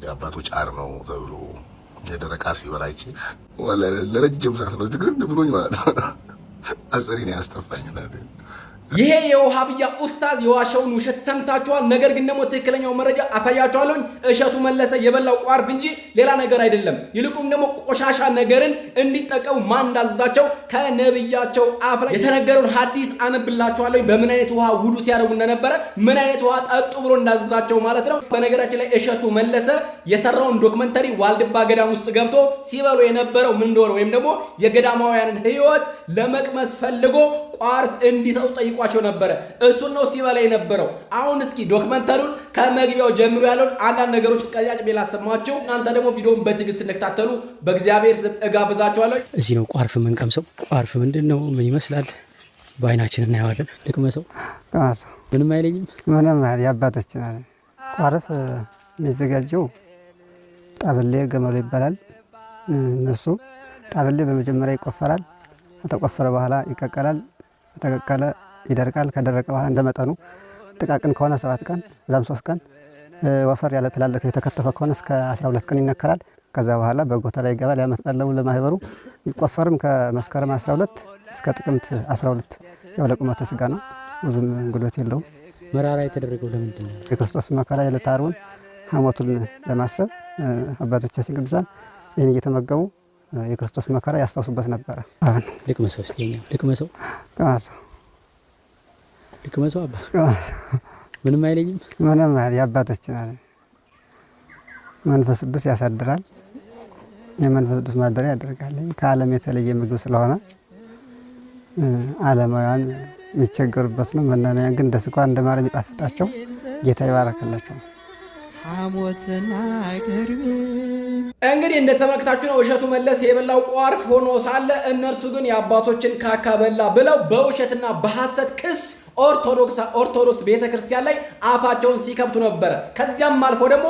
የአባቶች አር ነው ተብሎ የደረቀ አር ሲበላይቼ ለረጅም ሰዓት ነው ዝግር ብሎኝ ማለት ነው። አስሪን ያስተፋኝ እናቴ። ይሄ የውሃብያ ኡስታዝ የዋሸውን ውሸት ሰምታችኋል። ነገር ግን ደግሞ ትክክለኛው መረጃ አሳያችኋለሁ። እሸቱ መለሰ የበላው ቋርፍ እንጂ ሌላ ነገር አይደለም። ይልቁም ደግሞ ቆሻሻ ነገርን እንዲጠቀሙ ማን እንዳዘዛቸው ከነብያቸው አፍ ላይ የተነገረውን ሐዲስ አነብላችኋለሁ። በምን አይነት ውሃ ውዱ ሲያደርጉ እንደነበረ፣ ምን አይነት ውሃ ጠጡ ብሎ እንዳዘዛቸው ማለት ነው። በነገራችን ላይ እሸቱ መለሰ የሰራውን ዶክመንተሪ ዋልድባ ገዳም ውስጥ ገብቶ ሲበሉ የነበረው ምን እንደሆነ ወይም ደግሞ የገዳማውያንን ህይወት ለመቅመስ ፈልጎ ቋርፍ እንዲሰጡ ጠይቋቸው ነበር። እሱን ነው ሲበላ የነበረው። አሁን እስኪ ዶክመንተሪውን ከመግቢያው ጀምሮ ያለውን አንዳንድ ነገሮች ቀያጭ ላሰማችሁ። እናንተ ደግሞ ቪዲዮውን በትዕግስት እንድትከታተሉ በእግዚአብሔር ስም እጋብዛችኋለሁ። እዚህ ነው ቋርፍ የምንቀምሰው። ቋርፍ ምንድነው? ምን ይመስላል? በአይናችን እናየዋለን። ልቅመሰው። ምንም አይለኝም። ምንም አይል ያባቶች ቋርፍ የሚዘጋጀው ጣበሌ ገመሎ ይባላል። እነሱ ጣበሌ በመጀመሪያ ይቆፈራል። ከተቆፈረ በኋላ ይቀቀላል። ተቀቀለ ይደርቃል። ከደረቀ በኋላ እንደመጠኑ ጥቃቅን ከሆነ 7 ቀን እዛም 3 ቀን ወፈር ያለ ትላልቅ የተከተፈ ከሆነ እስከ 12 ቀን ይነከራል። ከዛ በኋላ በጎተራ ይገባል። ያመጣለው ለማህበሩ ይቆፈርም ከመስከረም 12 እስከ ጥቅምት 12 ያው ለቁመተ ስጋ ነው። ብዙም ጉልበት የለውም። መራራ የተደረገው ለምንድን ነው? የክርስቶስ መከራ የዕለተ ዓርቡን ሐሞቱን ለማሰብ አባቶቻችን ቅዱሳን ይህን እየተመገቡ የክርስቶስ መከራ ያስታውሱበት ነበር። ልቅመሰው እስቲ ልቅመሰው ልቅመሰው አባ ምንም አይለኝም። ምንም አይል የአባቶች መንፈስ ቅዱስ ያሳድራል። የመንፈስ ቅዱስ ማደሪያ ያደርጋል። ከዓለም የተለየ ምግብ ስለሆነ ዓለማውያን የሚቸገሩበት ነው። መናንያን ግን እንደ ስኳር እንደ ማር የሚጣፍጣቸው ጌታ ይባረክላቸው። እንግዲህ እንደተመለከታችሁ ነው እሸቱ መለሰ የበላው ቋርፍ ሆኖ ሳለ እነርሱ ግን የአባቶችን ካካ በላ ብለው በውሸትና በሐሰት ክስ ኦርቶዶክስ ቤተክርስቲያን ላይ አፋቸውን ሲከብቱ ነበር። ከዚያም አልፎ ደግሞ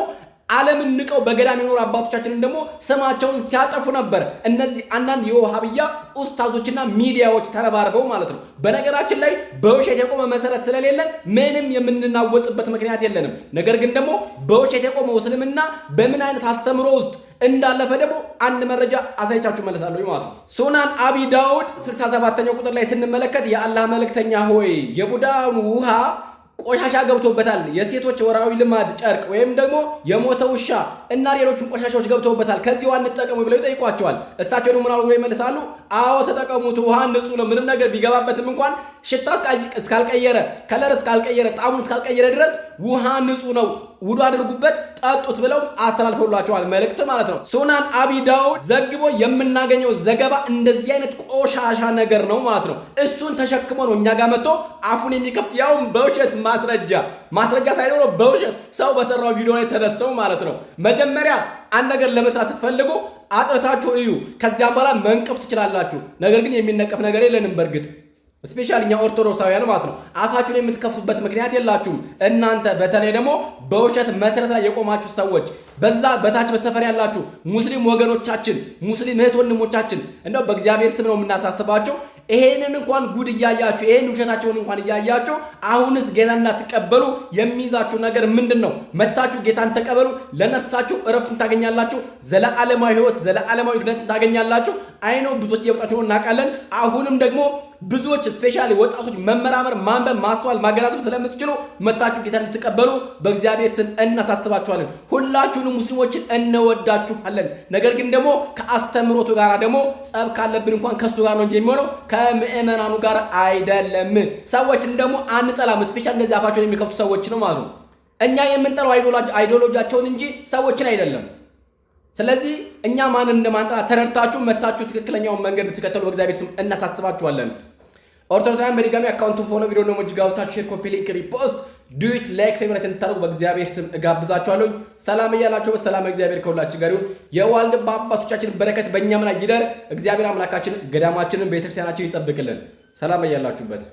ዓለምን ንቀው በገዳም የኖሩ አባቶቻችንን ደግሞ ስማቸውን ሲያጠፉ ነበር። እነዚህ አንዳንድ የውሃብያ ኡስታዞችና ሚዲያዎች ተረባርበው ማለት ነው። በነገራችን ላይ በውሸት የቆመ መሰረት ስለሌለን ምንም የምንናወጽበት ምክንያት የለንም። ነገር ግን ደግሞ በውሸት የቆመው እስልምና በምን አይነት አስተምሮ ውስጥ እንዳለፈ ደግሞ አንድ መረጃ አሳይቻችሁ መለሳለሁ ማለት ነው። ሱናን አቢ ዳውድ 67ኛው ቁጥር ላይ ስንመለከት የአላህ መልእክተኛ ሆይ የቡዳኑ ውሃ ቆሻሻ ገብቶበታል፣ የሴቶች ወራዊ ልማድ ጨርቅ ወይም ደግሞ የሞተ ውሻ እና ሌሎችም ቆሻሻዎች ገብተውበታል፣ ከዚህ ውሃ እንጠቀሙ ብለው ይጠይቋቸዋል። እሳቸው ደግሞ ምናሉ ብለው ይመልሳሉ፣ አዎ ተጠቀሙት፣ ውሃ ንጹህ ነው፣ ምንም ነገር ቢገባበትም እንኳን ሽታ እስካልቀየረ፣ ከለር እስካልቀየረ፣ ጣዕሙን እስካልቀየረ ድረስ ውሃ ንጹህ ነው፣ ውዱ አድርጉበት፣ ጠጡት ብለው አስተላልፈውላቸዋል መልእክት ማለት ነው። ሱናን አቢ ዳውድ ዘግቦ የምናገኘው ዘገባ እንደዚህ አይነት ቆሻሻ ነገር ነው ማለት ነው። እሱን ተሸክሞ ነው እኛ ጋር መጥቶ አፉን የሚከፍት ያውም በውሸት ማስረጃ ሳይኖረው በውሸት ሰው በሰራው ቪዲዮ ላይ ተነስተው ማለት ነው። መጀመሪያ አንድ ነገር ለመስራት ስትፈልጉ አጥርታችሁ እዩ፣ ከዚያም በኋላ መንቀፍ ትችላላችሁ። ነገር ግን የሚነቀፍ ነገር የለንም። በእርግጥ ስፔሻሊ እኛ ኦርቶዶክሳውያን ማለት ነው አፋችሁን የምትከፍቱበት ምክንያት የላችሁም። እናንተ በተለይ ደግሞ በውሸት መሰረት ላይ የቆማችሁ ሰዎች በዛ በታች በሰፈር ያላችሁ ሙስሊም ወገኖቻችን፣ ሙስሊም እህት ወንድሞቻችን እንደው በእግዚአብሔር ስም ነው የምናሳስባችሁ። ይሄንን እንኳን ጉድ እያያችሁ ይሄን ውሸታቸውን እንኳን እያያችሁ አሁንስ ጌታን እንዳትቀበሉ የሚይዛችሁ ነገር ምንድነው? መታችሁ ጌታን ተቀበሉ፣ ለነፍሳችሁ እረፍትን ታገኛላችሁ፣ ዘለዓለማዊ ህይወት ዘለዓለማዊ ድነትን ታገኛላችሁ። አይኖ ብዙዎች እየወጣችሁ እናውቃለን። አሁንም ደግሞ ብዙዎች ስፔሻሊ ወጣቶች መመራመር፣ ማንበብ፣ ማስተዋል፣ ማገናዘብ ስለምትችሉ መታችሁ ጌታን እንድትቀበሉ በእግዚአብሔር ስም እናሳስባችኋለን። ሁላችሁንም ሙስሊሞችን እንወዳችኋለን። ነገር ግን ደግሞ ከአስተምሮቱ ጋር ደግሞ ጸብ ካለብን እንኳን ከሱ ጋር ነው እንጂ የሚሆነው ከምእመናኑ ጋር አይደለም። ሰዎችን ደግሞ አንጠላም። ስፔሻሊ እንደዚህ አፋቸውን የሚከፍቱ ሰዎች ነው ማለት ነው። እኛ የምንጠላው አይዲዮሎጂያቸውን እንጂ ሰዎችን አይደለም። ስለዚህ እኛ ማንን እንደማንጠላ ተረድታችሁ መታችሁ ትክክለኛውን መንገድ እንድትከተሉ በእግዚአብሔር ስም እናሳስባችኋለን። ኦርቶዶክሳውያን በድጋሚ አካውንቱን ፎሎ፣ ቪዲዮ ደግሞ እጅግ አብዝታችሁ ሼር፣ ኮፒ ሊንክ፣ ሪፖስት፣ ዱት፣ ላይክ፣ ፌቨራይት እንድታደርጉ በእግዚአብሔር ስም እጋብዛችኋለሁ። ሰላም እያላችሁ በሰላም እግዚአብሔር ከሁላችሁ ጋር ይሁን። የዋልድባ አባቶቻችን በረከት በእኛም ላይ ይደር። እግዚአብሔር አምላካችን ገዳማችንን ቤተክርስቲያናችንን ይጠብቅልን። ሰላም እያላችሁበት